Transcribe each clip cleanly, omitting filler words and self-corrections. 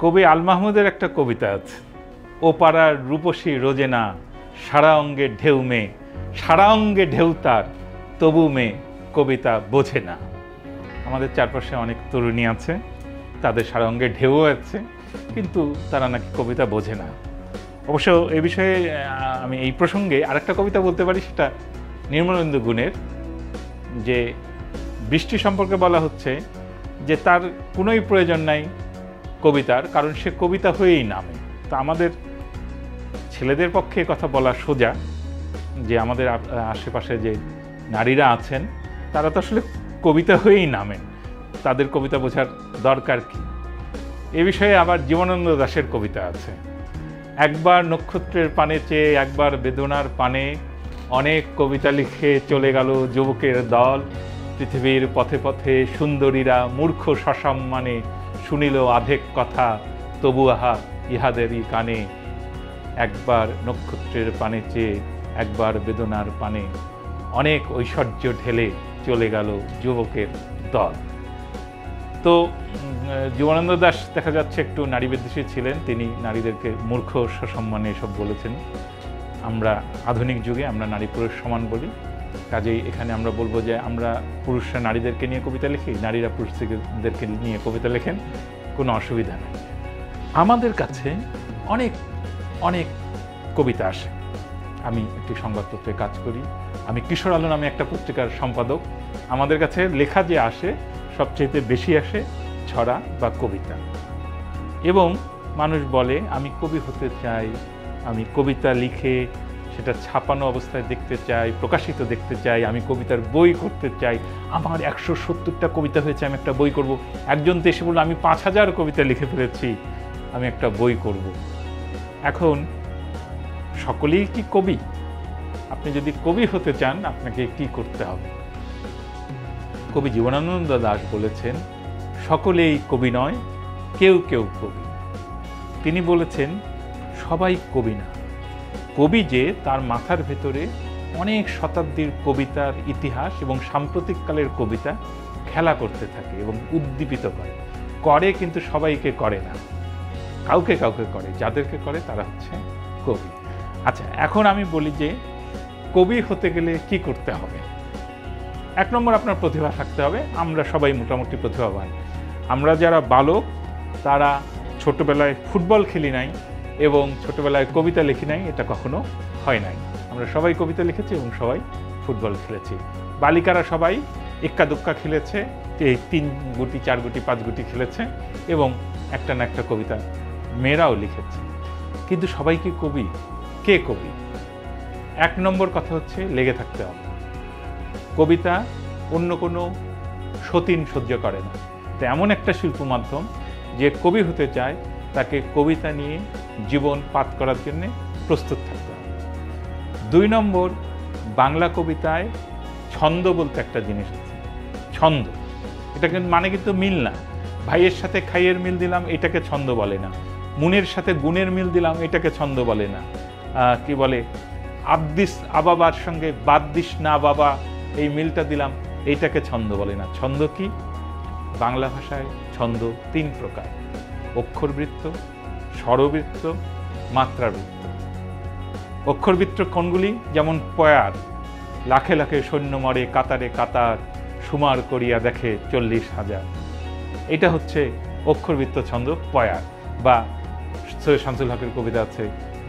কবি আল মাহমুদের একটা কবিতা আছে, ও পাড়ার রূপসী রোজেনা সারা অঙ্গে ঢেউ মেয়ে, সারা অঙ্গে ঢেউ তার তবু মেয়ে কবিতা বোঝে না। আমাদের চারপাশে অনেক তরুণী আছে, তাদের সারা অঙ্গে ঢেউ আছে, কিন্তু তারা নাকি কবিতা বোঝে না। অবশ্য এ বিষয়ে আমি এই প্রসঙ্গে আরেকটা কবিতা বলতে পারি, সেটা নির্মলেন্দু গুণের, যে বৃষ্টি সম্পর্কে বলা হচ্ছে যে তার কোনোই প্রয়োজন নাই কবিতার, কারণ সে কবিতা হয়েই নামে। তা আমাদের ছেলেদের পক্ষে কথা বলা সোজা, যে আমাদের আশেপাশে যে নারীরা আছেন তারা তো আসলে কবিতা হয়েই নামেন, তাদের কবিতা বোঝার দরকার কি। এ বিষয়ে আবার জীবনানন্দ দাশের কবিতা আছে, একবার নক্ষত্রের পানে চেয়ে একবার বেদনার পানে, অনেক কবিতা লিখে চলে গেল যুবকের দল, পৃথিবীর পথে পথে সুন্দরীরা মূর্খ সসম্মানে, শুনিল আধেক কথা তবু আহা ইহাদেরই কানে, একবার নক্ষত্রের পানে চেয়ে একবার বেদনার পানে, অনেক ঐশ্বর্য ঢেলে চলে গেল যুবকের দল। তো জীবনানন্দ দাশ দেখা যাচ্ছে একটু নারী বিদ্বেষী ছিলেন, তিনি নারীদেরকে মূর্খ সসম্মানে এসব বলেছেন। আমরা আধুনিক যুগে আমরা নারী পুরুষ সমান বলি, কাজেই এখানে আমরা বলবো যে আমরা পুরুষরা নারীদেরকে নিয়ে কবিতা লিখি, নারীরা পুরুষদেরকে নিয়ে কবিতা লেখেন, কোনো অসুবিধা নেই। আমাদের কাছে অনেক অনেক কবিতা আসে। আমি একটি সংবাদপত্রে কাজ করি, আমি কিশোর আলো নামে একটা পত্রিকার সম্পাদক। আমাদের কাছে লেখা যে আসে সবচেয়ে বেশি আসে ছড়া বা কবিতা, এবং মানুষ বলে আমি কবি হতে চাই, আমি কবিতা লিখে সেটা ছাপানো অবস্থায় দেখতে চাই, প্রকাশিত দেখতে চাই, আমি কবিতার বই করতে চাই, আমার 170টা কবিতা হয়েছে, আমি একটা বই করব। একজন তো এসে বলল আমি 5000 কবিতা লিখে ফেলেছি, আমি একটা বই করব। এখন সকলেই কি কবি? আপনি যদি কবি হতে চান আপনাকে কি করতে হবে? কবি জীবনানন্দ দাশ বলেছেন সকলেই কবি নয়, কেউ কেউ কবি। তিনি বলেছেন সবাই কবি না, কবি যে তার মাথার ভেতরে অনেক শতাব্দীর কবিতার ইতিহাস এবং সাম্প্রতিককালের কবিতা খেলা করতে থাকে এবং উদ্দীপিত করে, কিন্তু সবাইকে করে না, কাউকে কাউকে করে, যাদেরকে করে তারা হচ্ছে কবি। আচ্ছা, এখন আমি বলি যে কবি হতে গেলে কি করতে হবে। 1 নম্বর আপনার প্রতিভা থাকতে হবে। আমরা সবাই মোটামুটি প্রতিভাবান। আমরা যারা বালক তারা ছোটবেলায় ফুটবল খেলি নাই এবং ছোটবেলায় কবিতা লিখি নাই, এটা কখনো হয় নাই। আমরা সবাই কবিতা লিখেছি এবং সবাই ফুটবল খেলেছি। বালিকারা সবাই এক্কা দুক্কা খেলেছে, এই 3 গুটি 4 গুটি 5 গুটি খেলেছে এবং একটা না একটা কবিতা মেয়েরাও লিখেছে। কিন্তু সবাই কি কবি? কে কবি? 1 নম্বর কথা হচ্ছে লেগে থাকতে হবে। কবিতা অন্য কোনো সতীন সহ্য করে না। এটা এমন একটা শিল্প মাধ্যম যে কবি হতে চায় তাকে কবিতা নিয়ে জীবন পাত করার জন্য প্রস্তুত থাকতে হবে। 2 নম্বর, বাংলা কবিতায় ছন্দ বলতে একটা জিনিস আছে। ছন্দ, এটা কিন্তু মানে কিন্তু মিল না। ভাইয়ের সাথে খাইয়ের মিল দিলাম, এটাকে ছন্দ বলে না। মুনের সাথে গুণের মিল দিলাম, এটাকে ছন্দ বলে না। কি বলে, আবদিস আবাবার সঙ্গে বাদ দিস না বাবা, এই মিলটা দিলাম, এইটাকে ছন্দ বলে না। ছন্দ কি? বাংলা ভাষায় ছন্দ 3 প্রকার: অক্ষরবৃত্ত, স্বরবৃত্ত, মাত্রাবৃত্ত। অক্ষরবৃত্ত কোনগুলি? যেমন পয়ার, লাখে লাখে সৈন্য মরে কাতারে কাতার, সুমার করিয়া দেখে 40,000। এটা হচ্ছে অক্ষরবৃত্ত ছন্দ, পয়ার। বা সৈয়দ শামসুল হকের কবিতা আছে,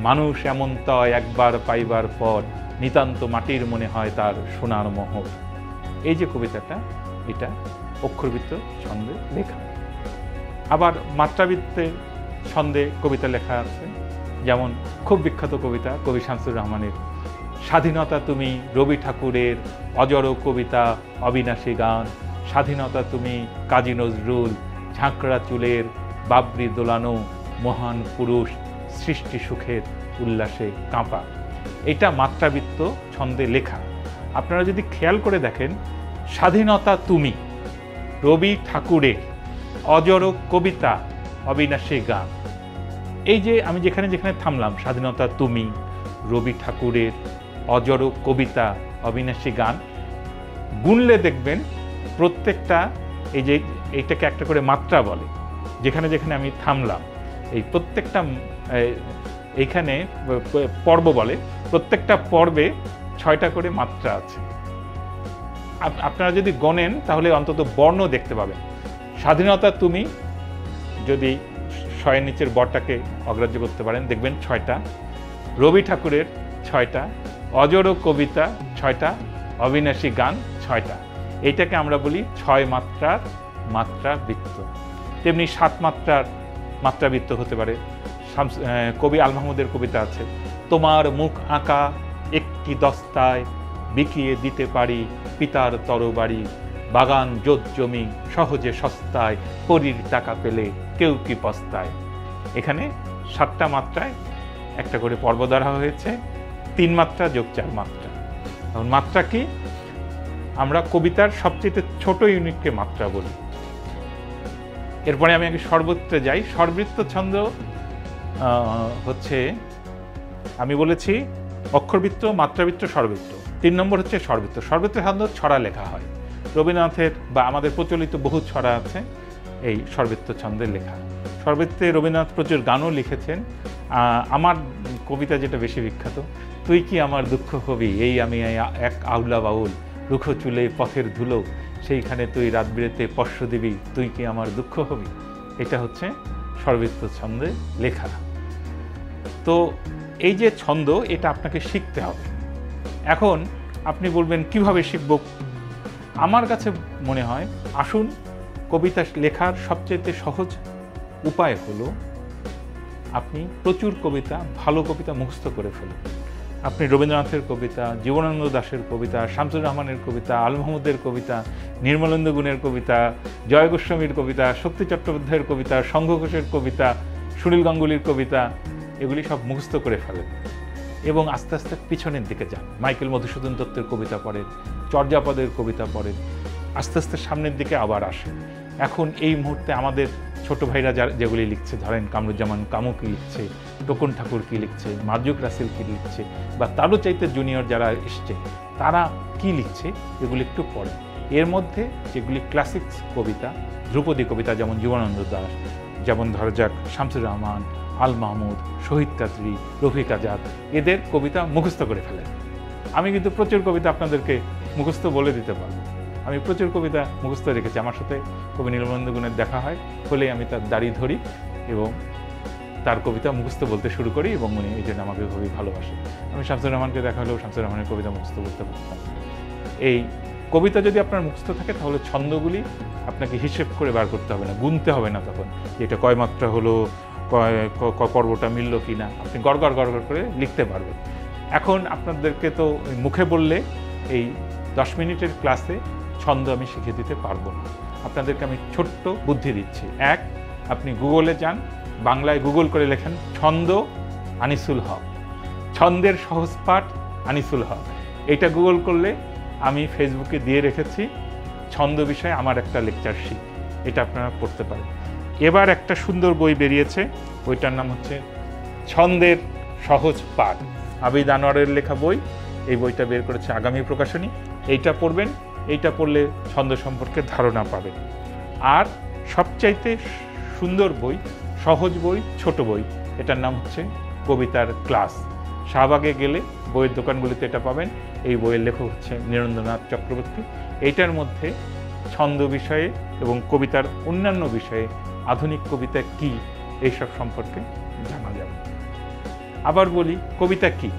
মানুষ এমন তয় একবার পাইবার পর, নিতান্ত মাটির মনে হয় তার সোনার মোহর। এই যে কবিতাটা, এটা অক্ষরবৃত্ত ছন্দে লেখা। আবার মাত্রাবৃত্তের ছন্দে কবিতা লেখা আছে, যেমন খুব বিখ্যাত কবিতা কবি শামসুর রহমানের স্বাধীনতা তুমি, রবি ঠাকুরের অজর কবিতা অবিনাশী গান, স্বাধীনতা তুমি কাজী নজরুল, ঝাঁকড়া চুলের বাবরি দোলানো মহান পুরুষ, সৃষ্টি সুখের উল্লাসে কাঁপা। এটা মাত্রাবৃত্ত ছন্দে লেখা। আপনারা যদি খেয়াল করে দেখেন, স্বাধীনতা তুমি, রবি ঠাকুরের অজর কবিতা অবিনাশী গান, এই যে আমি যেখানে যেখানে থামলাম, স্বাধীনতা তুমি, রবি ঠাকুরের অজর কবিতা অবিনাশী গান, গুনলে দেখবেন প্রত্যেকটা এই যে এইটাকে একটা করে মাত্রা বলে, যেখানে যেখানে আমি থামলাম এই প্রত্যেকটা এইখানে পর্ব বলে, প্রত্যেকটা পর্বে 6টা করে মাত্রা আছে। আপনারা যদি গণেন তাহলে অন্তত বর্ণ দেখতে পাবেন। স্বাধীনতা তুমি যদি 6-এর নিচের বরটাকে অগ্রাহ্য করতে পারেন দেখবেন 6টা, রবি ঠাকুরের 6টা, অজর কবিতা 6টা, অবিনাশী গান 6টা। এইটাকে আমরা বলি 6 মাত্রার মাত্রাবৃত্ত। তেমনি 7 মাত্রার মাত্রাবৃত্ত হতে পারে। কবি আল মাহমুদের কবিতা আছে, তোমার মুখ আঁকা একটি দস্তায় বিকিয়ে দিতে পারি পিতার তরবারি, বাগান জোত জমি সহজে সস্তায়, পরীর টাকা পেলে কেউ কি পস্তায়। এখানে 7টা মাত্রায় একটা করে পর্ব ধরা হয়েছে, 3 মাত্রা যোগ 4 মাত্রা। এখন মাত্রা কি? আমরা কবিতার সবচেয়ে ছোট ইউনিটকে মাত্রা বলি। এরপরে আমি আগে স্বরবৃত্তে যাই। স্বরবৃত্ত ছন্দ হচ্ছে, আমি বলেছি অক্ষরবৃত্ত, মাত্রাবৃত্ত, স্বরবৃত্ত। 3 নম্বর হচ্ছে স্বরবৃত্ত। স্বরবৃত্ত সাধারণত ছড়া লেখা হয়। রবীন্দ্রনাথের বা আমাদের প্রচলিত বহু ছড়া আছে এই স্বরবৃত্ত ছন্দের লেখা। স্বরবৃত্তে রবীন্দ্রনাথ প্রচুর গানও লিখেছেন। আমার কবিতা যেটা বেশি বিখ্যাত, তুই কি আমার দুঃখ হবি, এই আমি এক আউলা বাউল, রুখ চুলে পথের ধুলো, সেইখানে তুই রাত বিরেতে স্পর্শ দিবি, তুই কি আমার দুঃখ হবি। এটা হচ্ছে স্বরবৃত্ত ছন্দে লেখা। তো এই যে ছন্দ, এটা আপনাকে শিখতে হবে। এখন আপনি বলবেন কিভাবে শিখব? আমার কাছে মনে হয় আসুন, কবিতা লেখার সবচেয়ে সহজ উপায় হলো আপনি প্রচুর কবিতা, ভালো কবিতা মুখস্থ করে ফেলুন। আপনি রবীন্দ্রনাথের কবিতা, জীবনানন্দ দাশের কবিতা, শামসুর রহমানের কবিতা, আল মাহমুদের কবিতা, নির্মলেন্দু গুণের কবিতা, জয় গোস্বামীর কবিতা, শক্তি চট্টোপাধ্যায়ের কবিতা, শঙ্খ ঘোষের কবিতা, সুনীল গাঙ্গুলির কবিতা, এগুলি সব মুখস্থ করে ফেলেন এবং আস্তে আস্তে পিছনের দিকে যান। মাইকেল মধুসূদন দত্তের কবিতা পড়েন, চর্যাপদের কবিতা পড়েন, আস্তে আস্তে সামনের দিকে আবার আসেন। এখন এই মুহূর্তে আমাদের ছোট ভাইরা যেগুলি লিখছে, ধরেন কামরুজ্জামান কামু কী লিখছে, টোকন ঠাকুর কী লিখছে, মার্জুক রাসেল কী লিখছে, বা তারও চাইতে জুনিয়র যারা এসছে তারা কি লিখছে, এগুলি একটু পড়ে। এর মধ্যে যেগুলি ক্লাসিক্স কবিতা, ধ্রুপদী কবিতা, যেমন জীবনানন্দ দাশ, যেমন ধরা যাক শামসুর রহমান, আল মাহমুদ, শহীদ কাদরী, রফিক আজাদ, এদের কবিতা মুখস্থ করে ফেলেন। আমি কিন্তু প্রচুর কবিতা আপনাদেরকে মুখস্থ বলে দিতে পারবো। আমি প্রচুর কবিতা মুখস্থ রেখেছি। আমার সাথে কবি নির্মলেন্দু গুণের দেখা হয় হলেই আমি তার দাড়ি ধরি এবং তার কবিতা মুখস্থ বলতে শুরু করি, এবং উনি এই জন্য আমাকে খুবই ভালোবাসে। আমি শামসুর রহমানকে দেখা হলেও শামসুর রহমানের কবিতা মুখস্থ বলতে পারতাম। এই কবিতা যদি আপনার মুখস্থ থাকে তাহলে ছন্দগুলি আপনাকে হিসেব করে বার করতে হবে না, গুনতে হবে না তখন যে এটা কয় মাত্রা হলো, পর্বটা মিলল কি না, আপনি গড়গড় গড়গড় করে লিখতে পারবেন। এখন আপনাদেরকে তো মুখে বললে এই 10 মিনিটের ক্লাসে ছন্দ আমি শিখিয়ে দিতে পারবো না। আপনাদেরকে আমি ছোট্ট বুদ্ধি দিচ্ছি। এক, আপনি গুগলে যান, বাংলায় গুগল করে লেখেন ছন্দ আনিসুল হক, ছন্দের সহজ পাঠ আনিসুল হক। এটা গুগল করলে আমি ফেসবুকে দিয়ে রেখেছি ছন্দ বিষয়ে আমার একটা লেকচার শিট, এটা আপনারা পড়তে পারেন। এবার একটা সুন্দর বই বেরিয়েছে, বইটার নাম হচ্ছে ছন্দের সহজ পাঠ, আবিদ আনোয়ারের লেখা বই। এই বইটা বের করেছে আগামী প্রকাশনী। এইটা পড়বেন, এইটা পড়লে ছন্দ সম্পর্কে ধারণা পাবেন। আর সবচাইতে সুন্দর বই, সহজ বই, ছোট বই, এটার নাম হচ্ছে কবিতার ক্লাস। শাহবাগে গেলে বইয়ের দোকানগুলিতে এটা পাবেন। এই বইয়ের লেখক হচ্ছে নীরেন্দ্রনাথ চক্রবর্তী। এইটার মধ্যে ছন্দ বিষয়ে এবং কবিতার অন্যান্য বিষয়ে, আধুনিক কবিতা কি, এইসব সম্পর্কে জানা যাবে। আবার বলি, কবিতা কি?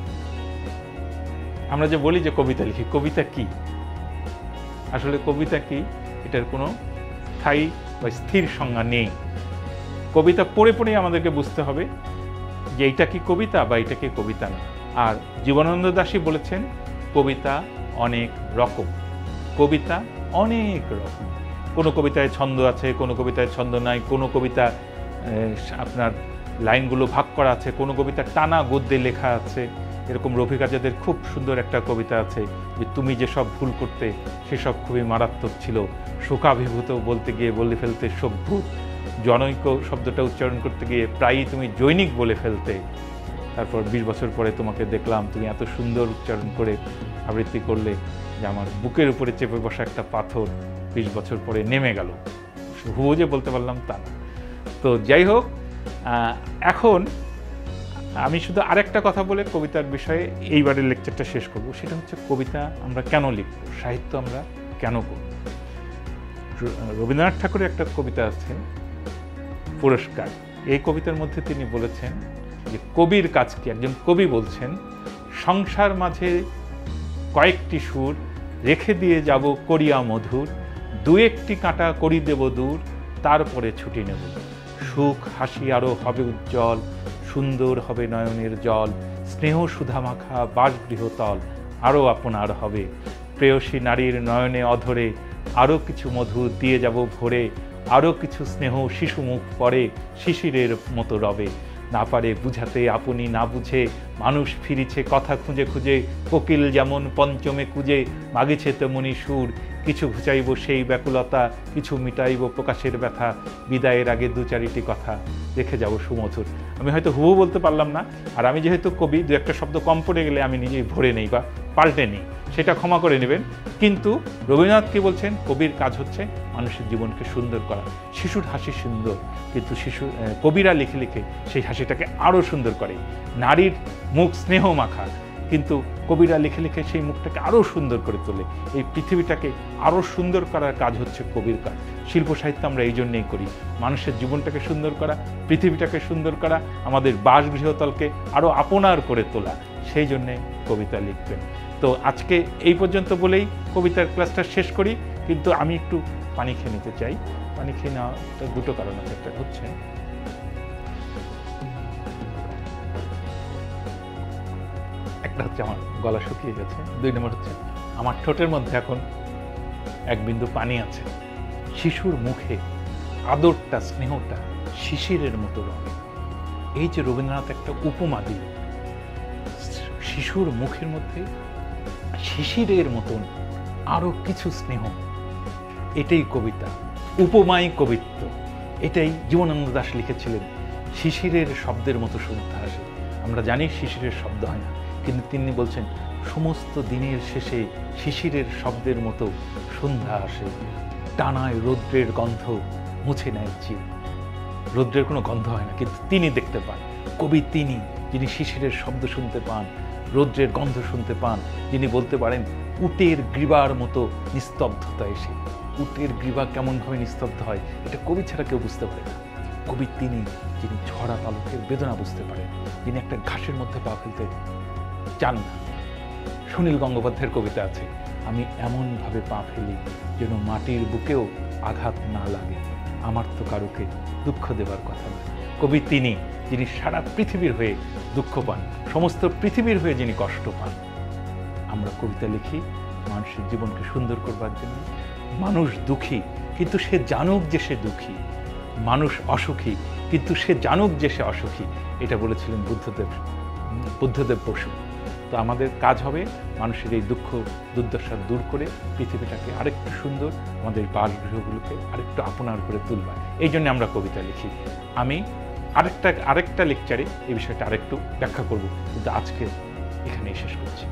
আমরা যে বলি যে কবিতা লিখি, কবিতা কি? আসলে কবিতা কি এটার কোনো স্থায়ী বা স্থির সংজ্ঞা নেই। কবিতা পড়ে পড়েই আমাদেরকে বুঝতে হবে যে এইটা কি কবিতা বা এটা কি কবিতা না। আর জীবনানন্দ দাশই বলেছেন কবিতা অনেক রকম, কবিতা অনেক রকম। কোনো কবিতায় ছন্দ আছে, কোনো কবিতায় ছন্দ নাই, কোনো কবিতা আপনার লাইনগুলো ভাগ করা আছে, কোনো কবিতা টানা গদ্যে লেখা আছে। এরকম রফিক আজাদের খুব সুন্দর একটা কবিতা আছে যে তুমি যেসব ভুল করতে সেসব খুবই মারাত্মক ছিল, শোকাভিভূত বলতে গিয়ে বলে ফেলতে সভ্যুত, জনৈক শব্দটা উচ্চারণ করতে গিয়ে প্রায়ই তুমি জৈনিক বলে ফেলতে। তারপর 20 বছর পরে তোমাকে দেখলাম, তুমি এত সুন্দর উচ্চারণ করে আবৃত্তি করলে যে আমার বুকের উপরে চেপে বসা একটা পাথর 20 বছর পরে নেমে গেল, হুবহু যে বলতে পারলাম তা না। তো যাই হোক, এখন আমি শুধু আরেকটা কথা বলে কবিতার বিষয়ে এইবারের লেকচারটা শেষ করব। সেটা হচ্ছে কবিতা আমরা কেন লিখব, সাহিত্য আমরা কেন করব। রবীন্দ্রনাথ ঠাকুরের একটা কবিতা আছে পুরস্কার। এই কবিতার মধ্যে তিনি বলেছেন যে কবির কাজ কি, একজন কবি বলছেন, সংসার মাঝে কয়েকটি সুর রেখে দিয়ে যাব করিয়া মধুর, দু একটি কাঁটা করি দেব দূর, তারপরে ছুটি নেব। সুখ হাসি আরও হবে উজ্জ্বল, সুন্দর হবে নয়নের জল, স্নেহ সুধা মাখা বাসগৃহতল আরও আপনার হবে। প্রেয়সী নারীর নয়নে অধরে আরও কিছু মধু দিয়ে যাব ভরে, আরও কিছু স্নেহ শিশু মুখ পরে শিশিরের মতো রবে। না পারে বুঝাতে আপনি না বুঝে, মানুষ ফিরিছে কথা খুঁজে খুঁজে, কোকিল যেমন পঞ্চমে কুজে মাগিছে তেমনি সুর। কিছু ঘুচাইব সেই ব্যাকুলতা, কিছু মিটাইব প্রকাশের ব্যথা, বিদায়ের আগে দু চারিটি কথা রেখে যাব সুমধুর। আমি হয়তো হুবহু বলতে পারলাম না, আর আমি যেহেতু কবি, দু একটা শব্দ কম পড়ে গেলে আমি নিজেই ভরে নেই বা পাল্টে নিই, সেটা ক্ষমা করে নেবেন। কিন্তু রবীন্দ্রনাথ কি বলছেন, কবির কাজ হচ্ছে মানুষের জীবনকে সুন্দর করা। শিশুর হাসি সুন্দর, কিন্তু কবিরা লিখে লিখে সেই হাসিটাকে আরও সুন্দর করে। নারীর মুখ স্নেহ মাখা, কিন্তু কবিরা লিখে লিখে সেই মুখটাকে আরও সুন্দর করে তোলে। এই পৃথিবীটাকে আরও সুন্দর করার কাজ হচ্ছে কবির কাজ। শিল্প সাহিত্য আমরা এই জন্যেই করি, মানুষের জীবনটাকে সুন্দর করা, পৃথিবীটাকে সুন্দর করা, আমাদের বাসগৃহতলকে আরও আপনার করে তোলা। সেই জন্যে কবিতা লিখবেন। তো আজকে এই পর্যন্ত বলেই কবিতার ক্লাসটা শেষ করি, কিন্তু আমি একটু পানি খেয়ে নিতে চাই। পানি খেয়ে নেওয়া দুটো কারণ আছে, একটা হচ্ছে আমার গলা শুকিয়ে গেছে, 2 নম্বর হচ্ছে আমার ঠোঁটের মধ্যে এখন এক বিন্দু পানি আছে। শিশুর মুখে আদরটা স্নেহটা শিশিরের মতো রঙে। এই যে রবীন্দ্রনাথ একটা উপমা দিল, শিশুর মুখের মধ্যে শিশিরের মতন আরো কিছু স্নেহ, এটাই কবিতা, উপমাই কবিত্ব। এটাই জীবনানন্দ দাশ লিখেছিলেন, শিশিরের শব্দের মতো সন্ধ্যা আসে। আমরা জানি শিশিরের শব্দ হয় না, কিন্তু তিনি বলছেন সমস্ত দিনের শেষে শিশিরের শব্দের মতো সন্ধ্যা আসে। টানায় রৌদ্রের গন্ধ মুছে নেয় চির। রৌদ্রের কোনো গন্ধ হয় না, কিন্তু তিনি দেখতে পান। কবি তিনি, যিনি শিশিরের শব্দ শুনতে পান, রৌদ্রের গন্ধ শুনতে পান, যিনি বলতে পারেন উটের গ্রীবার মতো নিস্তব্ধতা এসে। উটের গ্রীবা কেমনভাবে নিস্তব্ধ হয়, এটা কবি ছাড়া কেউ বুঝতে পারে না। কবি তিনি, যিনি ঝরা পালকের বেদনা বুঝতে পারেন, যিনি একটা ঘাসের মধ্যে পা ফেলতে চান না। সুনীল গঙ্গোপাধ্যায়ের কবিতা আছে, আমি এমনভাবে পা ফেলি যেন মাটির বুকেও আঘাত না লাগে, আমার তো কারুকে দুঃখ দেবার কথা না। কবি তিনি, যিনি সারা পৃথিবীর হয়ে দুঃখ পান, সমস্ত পৃথিবীর হয়ে যিনি কষ্ট পান। আমরা কবিতা লিখি মানুষের জীবনকে সুন্দর করবার জন্য। মানুষ দুঃখী, কিন্তু সে জানুক যে সে দুঃখী। মানুষ অসুখী, কিন্তু সে জানুক যে সে অসুখী। এটা বলেছিলেন বুদ্ধদেব বসু। তো আমাদের কাজ হবে মানুষের এই দুঃখ দুর্দশা দূর করে পৃথিবীটাকে আরেকটু সুন্দর, আমাদের বাসগৃহগুলোকে আরেকটু আপনার করে তুলবার। এই জন্য আমরা কবিতা লিখি। আমি আরেকটা লেকচারে এই বিষয়টা আরেকটু ব্যাখ্যা করব, কিন্তু আজকে এখানেই শেষ করছি।